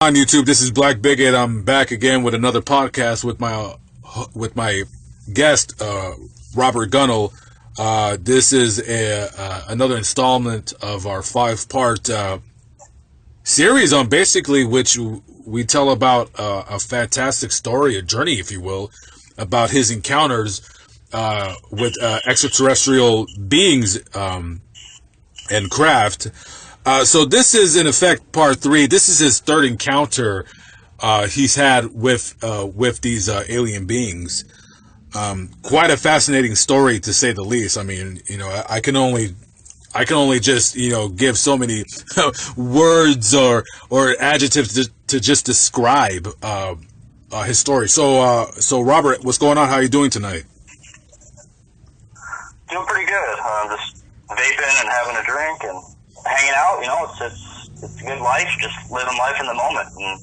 On YouTube, this is Black Bigot. I'm back again with another podcast with my guest Robert Gunnell. This is another installment of our 5-part series on basically which we tell about a fantastic story, a journey, if you will, about his encounters with extraterrestrial beings and craft. So this is in effect part 3. This is his third encounter he's had with these alien beings. Quite a fascinating story, to say the least. I mean, I can only just give so many words or adjectives to just describe his story. So Robert, what's going on? How are you doing tonight? Doing pretty good. Just vaping and having a drink and hanging out. It's a good life. Just living life in the moment, and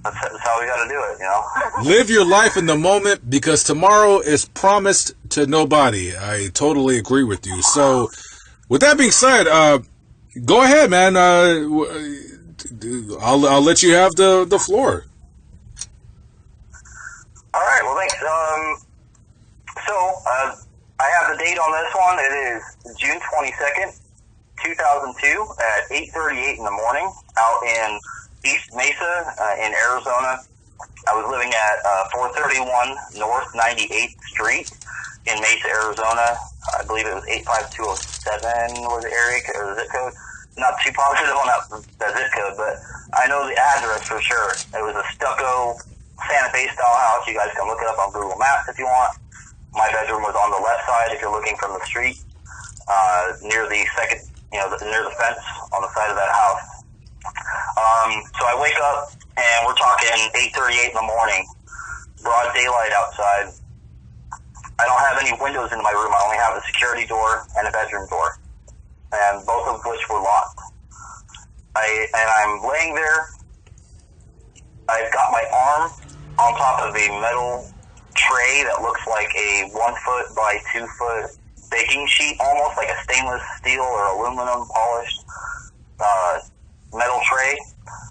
that's how we got to do it. Live your life in the moment, because tomorrow is promised to nobody. I totally agree with you. So, with that being said, go ahead, man. I'll let you have the floor. All right. Well, thanks. I have the date on this one. It is June 22nd. 2002 at 8:38 in the morning out in East Mesa in Arizona. I was living at 431 North 98th Street in Mesa, Arizona. I believe it was 85207 was the area or the zip code. Not too positive on that zip code, but I know the address for sure. It was a stucco Santa Fe style house. You guys can look it up on Google Maps if you want. My bedroom was on the left side if you're looking from the street, near the second, near the fence on the side of that house. So I wake up and we're talking 8:38 in the morning, broad daylight outside. I don't have any windows in my room. I only have a security door and a bedroom door, and both of which were locked. I'm laying there. I've got my arm on top of a metal tray that looks like a 1 foot by 2 foot baking sheet, almost like a stainless steel or aluminum polished metal tray.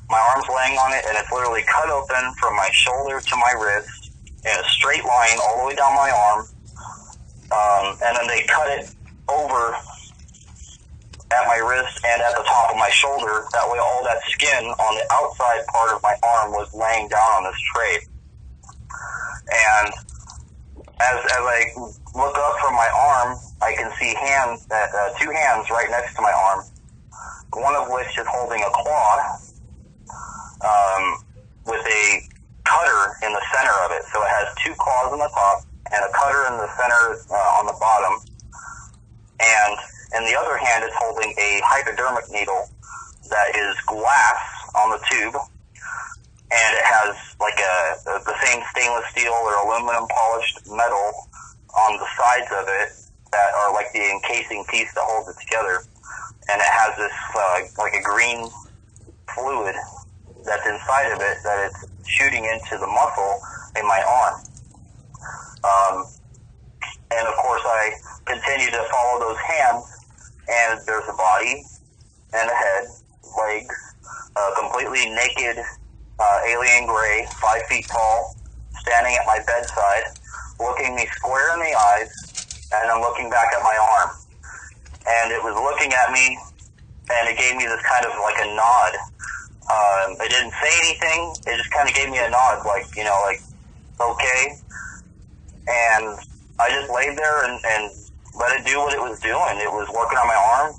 My arm's laying on it, and it's literally cut open from my shoulder to my wrist in a straight line all the way down my arm. And then they cut it over at my wrist and at the top of my shoulder. That way all that skin on the outside part of my arm was laying down on this tray. And as I look up from my arm, I can see two hands right next to my arm, one of which is holding a claw with a cutter in the center of it. So it has 2 claws on the top and a cutter in the center on the bottom. And in the other hand, it's holding a hypodermic needle that is glass on the tube. And it has like the same stainless steel or aluminum polished metal on the sides of it that are like the encasing piece that holds it together. And it has this like a green fluid that's inside of it that it's shooting into the muscle in my arm. And of course I continue to follow those hands, and there's a body and a head, legs, completely naked, alien gray, 5 feet tall, standing at my bedside, looking me square in the eyes, and then looking back at my arm. And it was looking at me, and it gave me this kind of like a nod. It didn't say anything. It just kind of gave me a nod, like okay. And I just laid there and let it do what it was doing. It was working on my arm.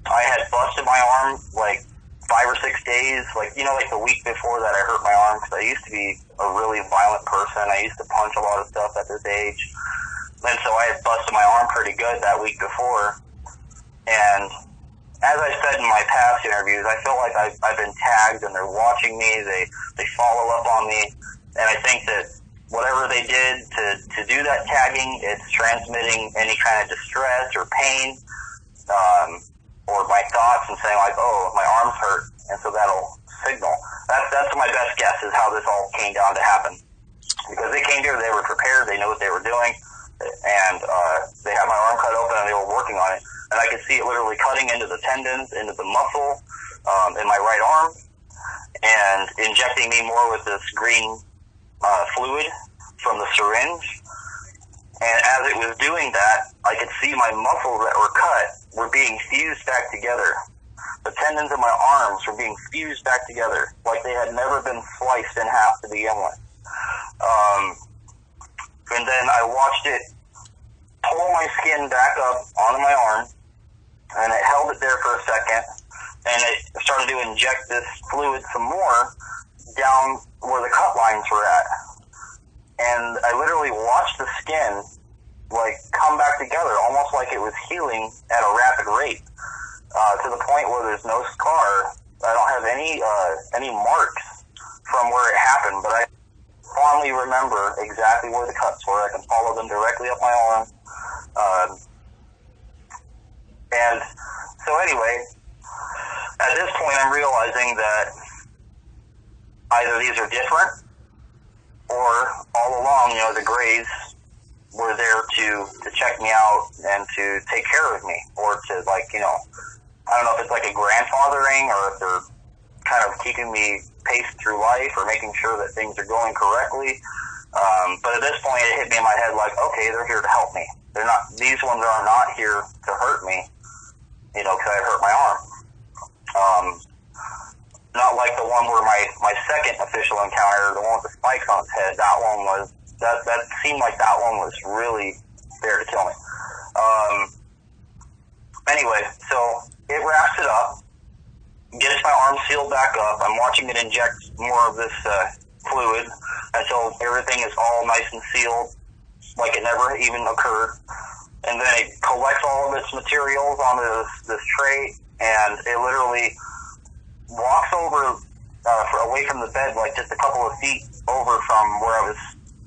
I had busted my arm like 5 or 6 days, like the week before that I hurt my arm, because I used to be a really violent person. I used to punch a lot of stuff at this age. And so I had busted my arm pretty good that week before. And as I said in my past interviews, I feel like I've been tagged and they're watching me. They follow up on me. And I think that whatever they did to do that tagging, it's transmitting any kind of distress or pain, or my thoughts, and saying like, oh, my arm's hurt, and so that'll signal. That's my best guess is how this all came down to happen. Because they came here, they were prepared, they knew what they were doing, and they had my arm cut open and they were working on it. And I could see it literally cutting into the tendons, into the muscle in my right arm. And and injecting me more with this green fluid from the syringe. And as it was doing that, I could see my muscles that were cut were being fused back together. The tendons in my arms were being fused back together like they had never been sliced in half to begin with. And then I watched it pull my skin back up onto my arm, and it held it there for a second, and it started to inject this fluid some more down where the cut lines were at. And I literally watched the skin like come back together, almost like it was healing at a rapid rate, to the point where there's no scar. I don't have any marks from where it happened, but I fondly remember exactly where the cuts were. I can follow them directly up my arm. And so anyway, at this point I'm realizing that either these are different, or all along, the Greys were there to check me out and to take care of me, or to, I don't know if it's like a grandfathering, or if they're kind of keeping me paced through life, or making sure that things are going correctly. But at this point, it hit me in my head like, okay, they're here to help me. These ones are not here to hurt me, because I hurt my arm. Not like the one where my second official encounter, the one with the spikes on its head, that seemed like that one was really there to kill me. Anyway, so it wraps it up, gets my arm sealed back up. I'm watching it inject more of this fluid until everything is all nice and sealed, like it never even occurred. And then it collects all of its materials onto this tray, and it literally walks over away from the bed, like just a couple of feet over from where I was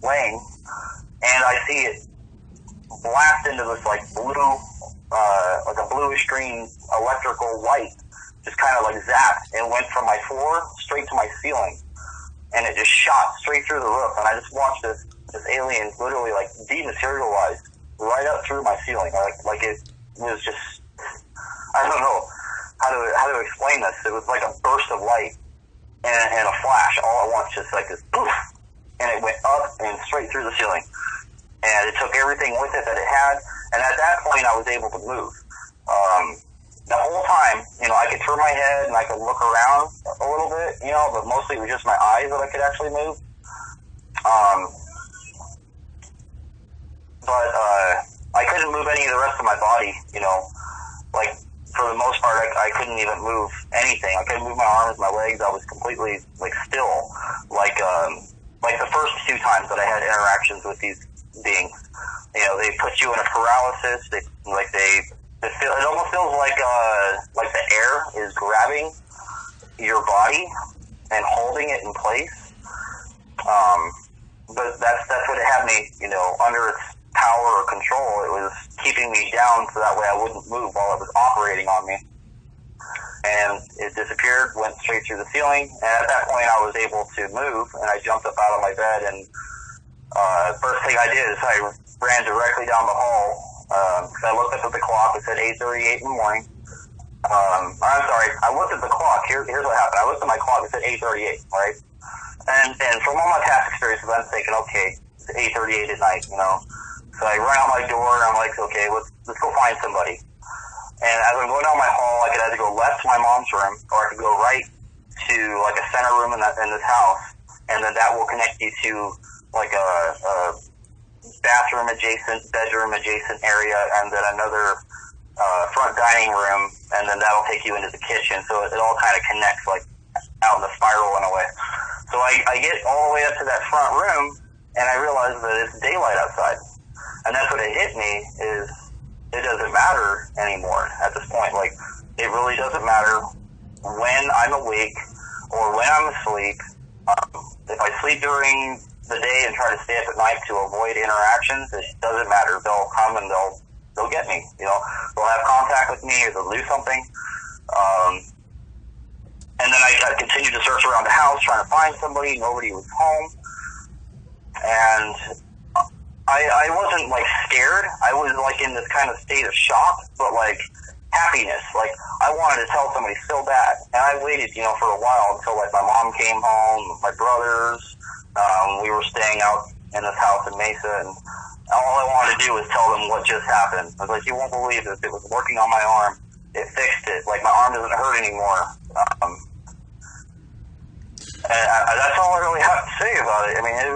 laying, and I see it blast into this like a bluish green electrical light, just kind of like zapped, and went from my floor straight to my ceiling, and it just shot straight through the roof. And I just watched this alien literally like dematerialize right up through my ceiling, like it was just, I don't know how to explain this. It was like a burst of light and a flash all at once, just like this poof, and it went up and straight through the ceiling, and it took everything with it that it had. And at that point, I was able to move. The whole time, I could turn my head and I could look around a little bit, but mostly it was just my eyes that I could actually move. But I couldn't move any of the rest of my body, like for the most part, I couldn't even move anything. I couldn't move my arms, my legs. I was completely still, like the first two times that I had interactions with these beings. They put you in a paralysis. It almost feels like the air is grabbing your body and holding it in place. But that's what it had me, under its power or control. It was keeping me down so that way I wouldn't move while it was operating on me. And it disappeared, went straight through the ceiling, and at that point I was able to move, and I jumped up out of my bed, and first thing I did is I ran directly down the hall, because I looked up at the clock. It said 8:38 in the morning. I'm sorry, I looked at the clock. Here's what happened. I looked at my clock. It said 8:38, right? And from all my past experiences, I'm thinking, okay, it's 8:38 at night, So I run out my door, and I'm like, okay, let's go find somebody. And as I'm going down my hall, I could either go left to my mom's room, or I could go right to like a center room in this house, and then that will connect you to like a bathroom adjacent, bedroom adjacent area, and then another front dining room, and then that'll take you into the kitchen. So it all kind of connects like out in the spiral in a way. So I get all the way up to that front room, and I realize that it's daylight outside. And that's what it hit me, is it doesn't matter anymore at this point. Like, it really doesn't matter when I'm awake or when I'm asleep. If I sleep during the day and try to stay up at night to avoid interactions, it doesn't matter. They'll come and they'll get me. They'll have contact with me, or they'll do something. And then I continued to search around the house trying to find somebody. Nobody was home. And I wasn't like scared. I was like in this kind of state of shock, but like happiness. Like, I wanted to tell somebody so bad. And I waited, for a while until, like, my mom came home, my brothers. We were staying out in this house in Mesa, and all I wanted to do was tell them what just happened. I was like, you won't believe this. It was working on my arm. It fixed it. Like, my arm doesn't hurt anymore. And that's all I really have to say about it. I mean, it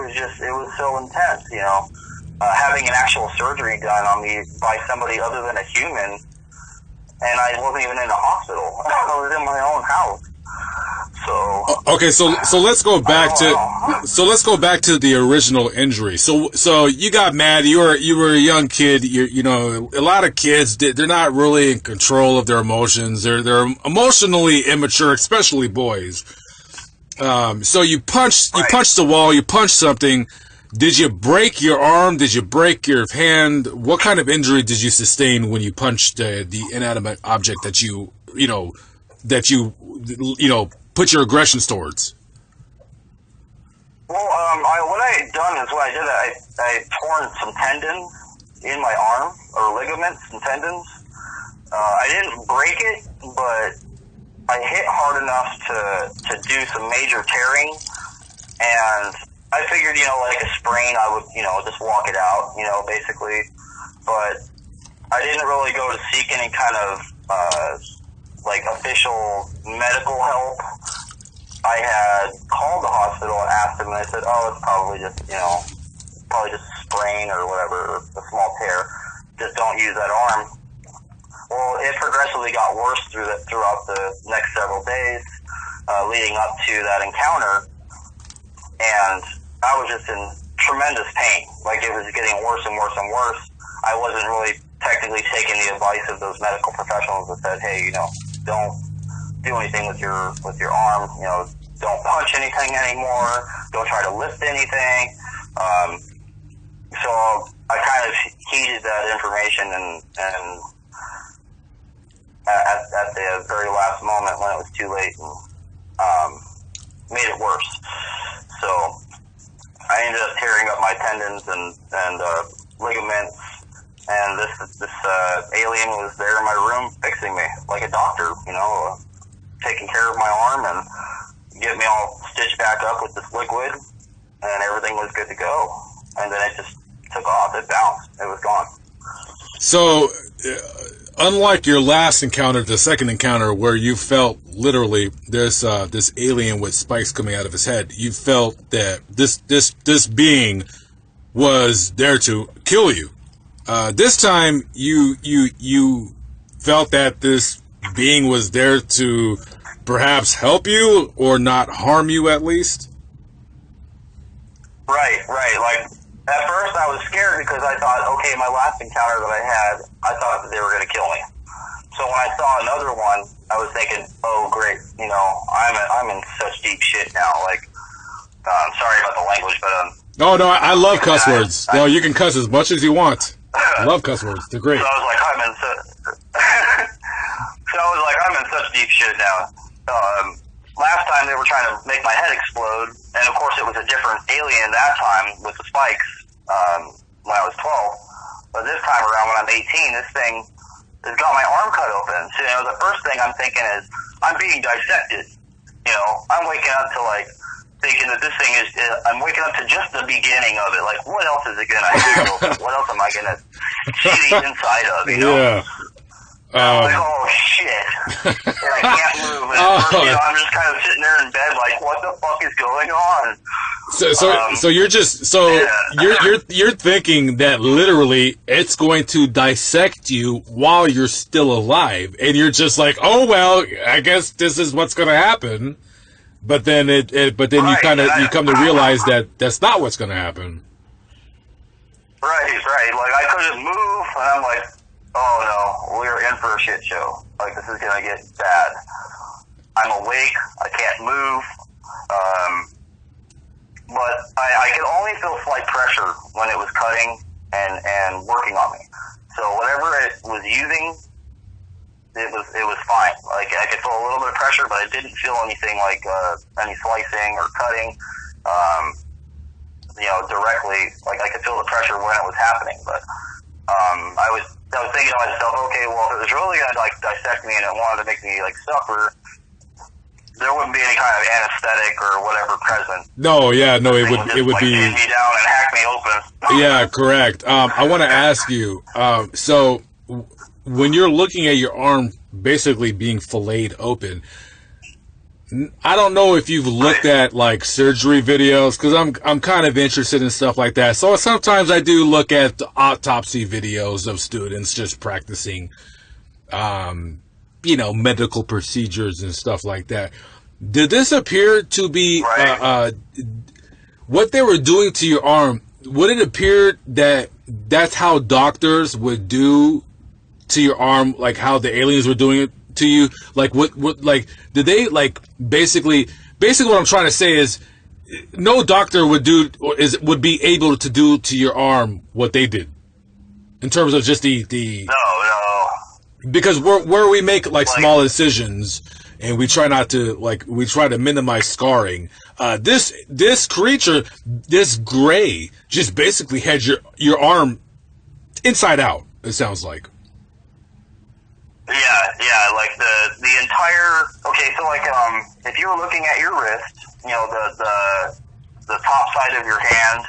was so intense, having an actual surgery done on me by somebody other than a human, and I wasn't even in a hospital. I was in my own house. So okay, so let's go back to the original injury. So you got mad. You were a young kid. A lot of kids, they're not really in control of their emotions. They're emotionally immature, especially boys. So you punched the wall. You punched something. Did you break your arm? Did you break your hand? What kind of injury did you sustain when you punched the inanimate object that you put your aggressions towards? Well, what I had done is I torn some tendons in my arm, or ligaments and tendons. I didn't break it, but I hit hard enough to do some major tearing, and I figured, like a sprain, I would, just walk it out, basically. But I didn't really go to seek any kind of, official medical help. I had called the hospital and asked them, and they said, oh, it's probably just a sprain or whatever, a small tear. Just don't use that arm. Well, it progressively got worse throughout the next several days, leading up to that encounter. And I was just in tremendous pain. Like, it was getting worse and worse and worse. I wasn't really technically taking the advice of those medical professionals that said, hey, don't do anything with your arm. Don't punch anything anymore. Don't try to lift anything. So I kind of heeded that information and at the very last moment when it was too late, and made it worse. So I ended up tearing up my tendons and ligaments, and this alien was there in my room fixing me like a doctor, taking care of my arm and getting me all stitched back up with this liquid, and everything was good to go. And then it just took off. It bounced. It was gone. So, unlike your last encounter, the second encounter, where you felt literally this alien with spikes coming out of his head, you felt that this being was there to kill you. This time, you felt that this being was there to perhaps help you or not harm you, at least. Right. Like, at first I was scared because I thought, okay, my last encounter that I had, I thought that they were going to kill me. So when I saw another one, I was thinking, oh, great, I'm in such deep shit now. Like, sorry about the language, but No, I love cuss words. No, you can cuss as much as you want. I love cuss words. They're great. So I was like, I'm in such deep shit now. Last time they were trying to make my head explode, and of course it was a different alien that time with the spikes when I was 12. But this time around when I'm 18, this thing has got my arm cut open. So, the first thing I'm thinking is, I'm being dissected. I'm waking up to, thinking that this thing is, I'm waking up to just the beginning of it. Like, what else is it going to do? What else am I going to see the inside of, Yeah. I'm like, oh, shit. And I can't move. And at first, I'm just kind of sitting there in bed like, what the fuck is going on? So you're thinking that literally it's going to dissect you while you're still alive, and you're just like, oh well, I guess this is what's going to happen. But then right, you come to realize that that's not what's going to happen. Right. Like, I couldn't move, and I'm like, oh no, we're in for a shit show. Like, this is gonna get bad. I'm awake, I can't move, but I could only feel slight pressure when it was cutting and working on me. So whatever it was using, it was fine. Like, I could feel a little bit of pressure, but I didn't feel anything like any slicing or cutting, directly. Like, I could feel the pressure when it was happening, but I was I was thinking to myself, okay, well, if it was really going to like dissect me and it wanted to make me like suffer, there wouldn't be any kind of anesthetic or whatever present. No, yeah, no, it would like, be. Pin me down and hack me open. Yeah, correct. I want to ask you. So when you're looking at your arm basically being filleted open, I don't know if you've looked at like surgery videos, because I'm kind of interested in stuff like that. So sometimes I do look at the autopsy videos of students just practicing, medical procedures and stuff like that. Did this appear to be what they were doing to your arm? Would it appear that that's how doctors would do to your arm, like how the aliens were doing it to you? Like what like did they like basically what I'm trying to say is no doctor would would be able to do to your arm what they did in terms of just the No. Because where we make like small incisions and we try to minimize scarring. This creature, this gray, just basically had your arm inside out. It sounds like. Yeah, like the entire. Okay, so like if you were looking at your wrist, the top side of your hand,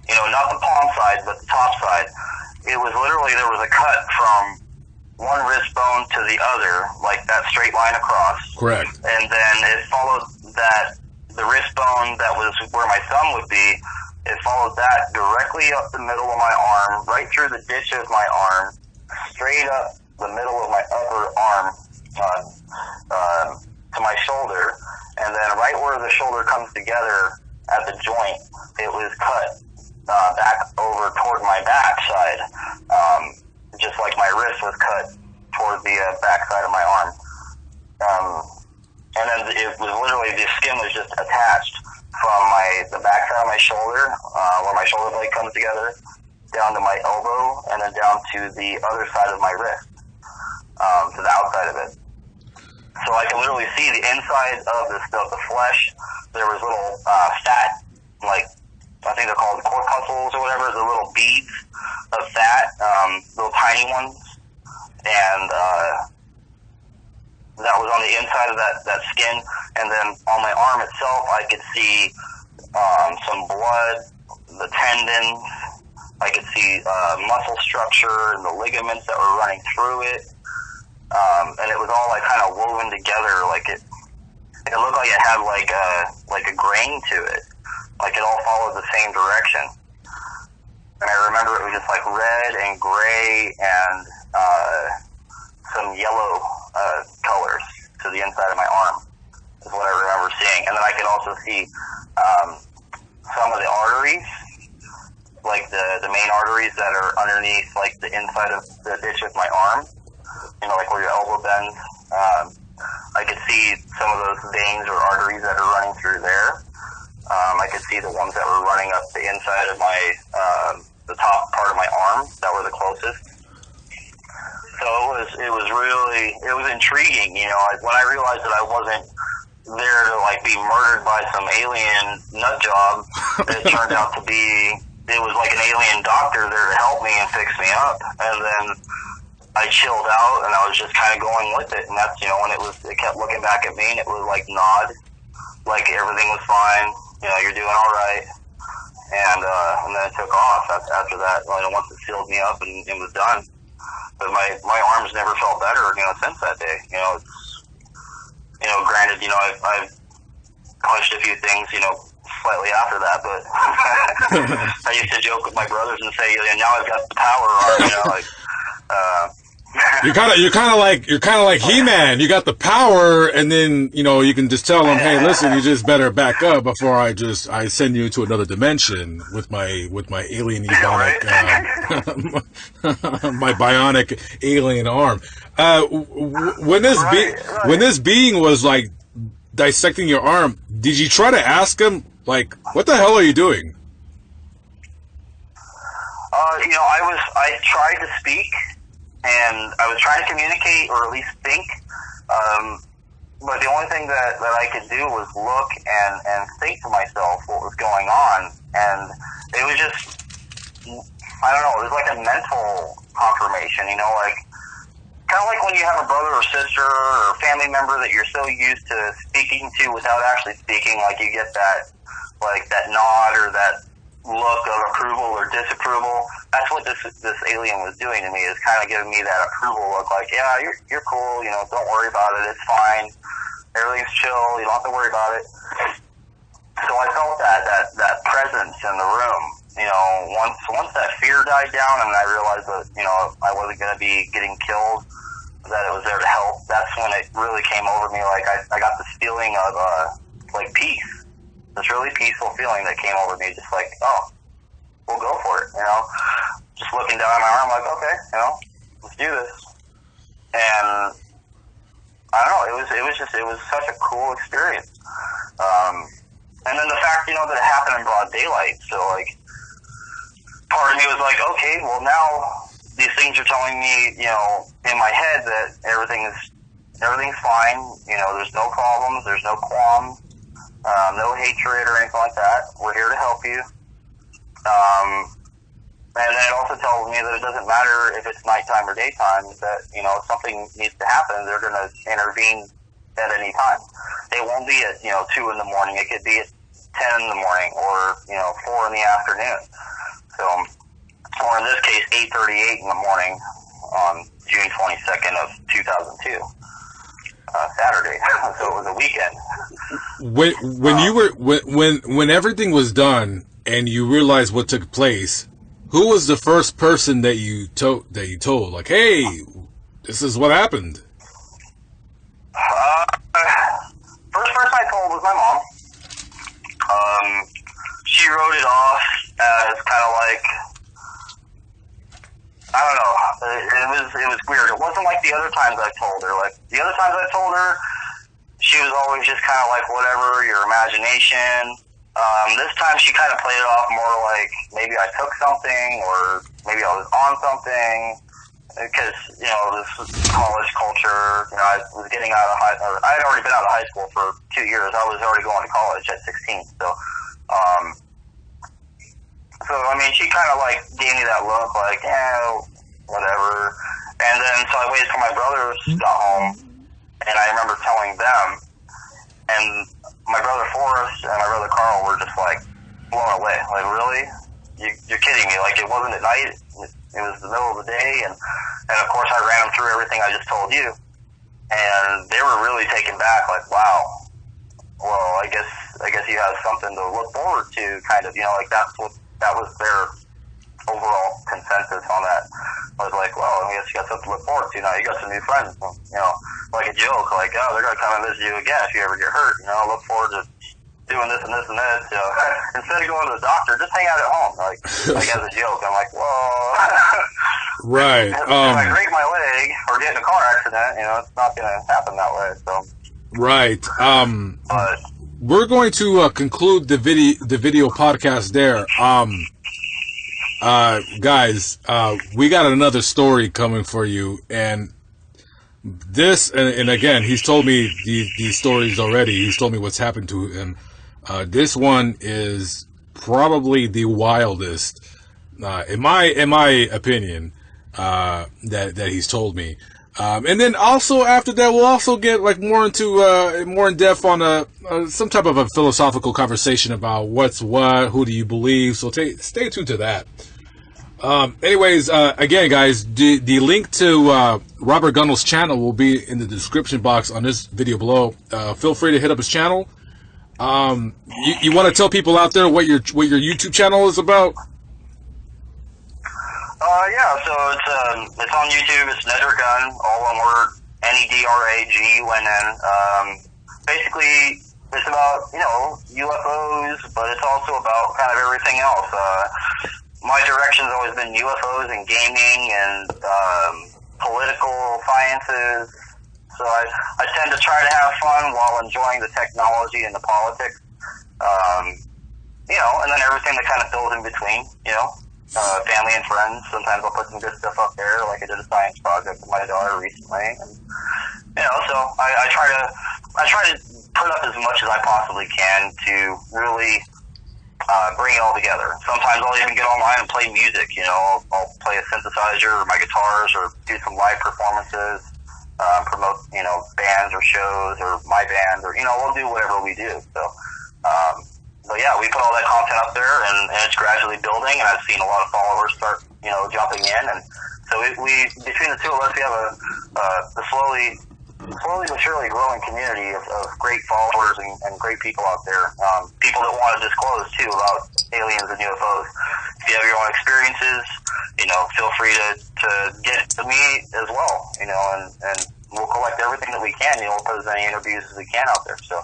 not the palm side, but the top side, it was literally there was a cut from one wrist bone to the other, like that straight line across. Correct. And then it followed that the wrist bone that was where my thumb would be. It followed that directly up the middle of my arm, right through the ditch of my arm, straight up the middle of my upper arm to my shoulder, and then right where the shoulder comes together at the joint, it was cut back over toward my back side, just like my wrist was cut toward the back side of my arm. And then it was literally, the skin was just attached from the back side of my shoulder, where my shoulder blade comes together, down to my elbow, and then down to the other side of my wrist, to the outside of it. So I could literally see the inside of the flesh. There was little fat, like, I think they're called corpuscles or whatever, the little beads of fat, little tiny ones. And that was on the inside of that skin. And then on my arm itself, I could see some blood, the tendons. I could see muscle structure and the ligaments that were running through it. And it was all like kind of woven together. Like it looked like it had like a grain to it. Like it all followed the same direction. And I remember it was just like red and gray and some yellow colors to the inside of my arm is what I remember seeing. And then I could also see some of the arteries, like the main arteries that are underneath like the inside of the ditch of my arm, like where your elbow bends. I could see some of those veins or arteries that are running through there. I could see the ones that were running up the inside of my, the top part of my arm that were the closest. So it was intriguing, when I realized that I wasn't there to like be murdered by some alien nut job. It turned out to be, it was like an alien doctor there to help me and fix me up. And then I chilled out and I was just kind of going with it. And that's, when it kept looking back at me and it was like nod, like everything was fine. You're doing all right. And then it took off after that. Once it sealed me up and it was done. But my arms never felt better, since that day. Granted, I've punched a few things, slightly after that, but I used to joke with my brothers and say, now I've got the power arm, You're kind of like He-Man. You got the power, and then you can just tell them, hey, listen, you just better back up before I send you into another dimension with my alien ebonic, my bionic alien arm. When this being was like dissecting your arm, did you try to ask him like, what the hell are you doing? I tried to speak. And I was trying to communicate, or at least think, but the only thing that I could do was look and think to myself what was going on. And it was just, I don't know, it was like a mental confirmation, you know, like, kind of like when you have a brother or sister or family member that you're so used to speaking to without actually speaking, like you get that, like that nod or that look of approval or disapproval. That's what this alien was doing to me, is kind of giving me that approval look, like, yeah, you're cool, you know, don't worry about it, it's fine, everything's chill, you don't have to worry about it. So I felt that presence in the room. You know, once that fear died down and I realized that, you know, I wasn't going to be getting killed, that it was there to help, that's when it really came over me. Like, I got this feeling of, like, peace. This really peaceful feeling that came over me, just like, oh, we'll go for it, you know? Just looking down at my arm, like, okay, you know, let's do this. And I don't know, it was such a cool experience. And then the fact, you know, that it happened in broad daylight, so, like, part of me was like, okay, well, now these things are telling me, you know, in my head that everything's fine. You know, there's no problems, there's no qualms, no hatred or anything like that. We're here to help you. And then it also tells me that it doesn't matter if it's nighttime or daytime, that, you know, if something needs to happen, they're going to intervene at any time. It won't be at, you know, 2 in the morning. It could be at 10 in the morning or, you know, 4 in the afternoon. So, or in this case, 8:38 in the morning on June 22nd of 2002, Saturday. So it was a weekend. When everything was done and you realized what took place, who was the first person that you told? Like, hey, this is what happened. First person I told was my mom. She wrote it off as kind of like, I don't know, it was weird. It wasn't like the other times I told her. Like, the other times I told her, she was always just kind of like, whatever, your imagination. This time she kind of played it off more like maybe I took something or maybe I was on something. Because, you know, this college culture, you know, I was getting out of I had already been out of high school for 2 years. I was already going to college at 16. So, I mean, she kind of, like, gave me that look, like, whatever. And then, so I waited till my brothers got home, and I remember telling them, and my brother Forrest and my brother Carl were just, like, blown away. Like, really? You're kidding me. Like, it wasn't at night. It was the middle of the day, and of course I ran them through everything I just told you, and they were really taken back, like, wow, well, I guess you have something to look forward to, kind of, you know, like, that was their overall consensus on that. I was like, well, I guess you got something to look forward to now. You got some new friends, you know, like a joke, like, oh, they're gonna come and visit you again if you ever get hurt, you know, look forward to doing this and this and this, you know. Instead of going to the doctor, just hang out at home, like as a joke. I'm like, well, right. If I break my leg or get in a car accident, you know, it's not gonna happen that way. So, right. But we're going to conclude the video podcast there. Guys, we got another story coming for you, and this, and again, he's told me these stories already. He's told me what's happened to him. This one is probably the wildest, in my opinion, that he's told me. And then also after that, we'll also get like more in depth on some type of a philosophical conversation about what's what, who do you believe. So stay tuned to that. Anyways, again, guys, the link to Robert Gunnell's channel will be in the description box on this video below. Feel free to hit up his channel. You want to tell people out there what your YouTube channel is about? Yeah, so it's on YouTube. It's Nedragunn, all one word, Nedragunn. Basically, it's about, you know, UFOs, but it's also about kind of everything else. My direction's always been UFOs and gaming and political sciences. So I tend to try to have fun while enjoying the technology and the politics. You know, and then everything that kind of fills in between, you know. Family and friends. Sometimes I'll put some good stuff up there, like I did a science project with my daughter recently. And, you know, so I try to put up as much as I possibly can to really bring it all together. Sometimes I'll even get online and play music. I'll play a synthesizer or my guitars or do some live performances, promote, bands or shows or my band or, we'll do whatever we do. So, but yeah, we put all that content up there and it's gradually building, and I've seen a lot of followers start, jumping in. And so we between the two of us, we have a slowly but surely growing community of great followers and great people out there. People that want to disclose too about aliens and UFOs. If you have your own experiences, feel free to get to me as well. And we'll collect everything that we can. We'll put as many interviews as we can out there. So,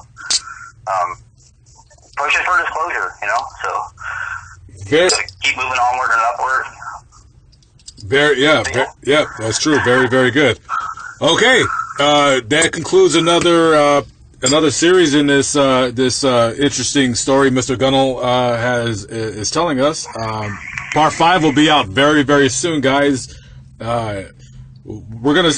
push it for disclosure. So keep moving onward and upward. Yeah, that's true. Very, very good. Okay, that concludes another series in this interesting story Mr. Gunnell is telling us. Part 5 will be out very, very soon, guys. I'm gonna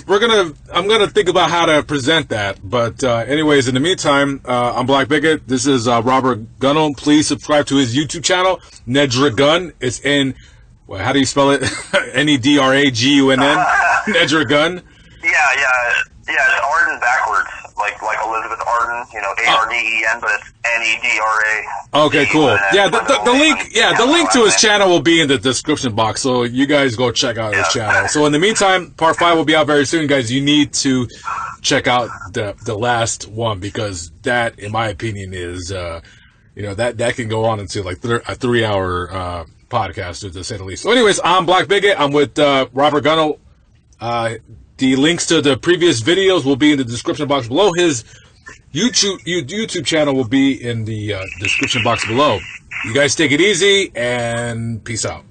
think about how to present that. But anyways, in the meantime, I'm Black Bigot. This is Robert Gunnell. Please subscribe to his YouTube channel, Nedragun. It's how do you spell it? Nedragunn. Nedragun. Yeah, it's Arden backwards, like Elizabeth Arden, Arden, but it's Nedra. Okay, cool. Yeah, the link to his channel will be in the description box, so you guys go check out his channel. So in the meantime, part 5 will be out very soon, guys. You need to check out the last one, because that, in my opinion, is that can go on into like a 3-hour podcast, to say the least. So anyways, I'm Black Bigot. I'm with Robert Gunnell. The links to the previous videos will be in the description box below. His YouTube channel will be in the description box below. You guys take it easy, and peace out.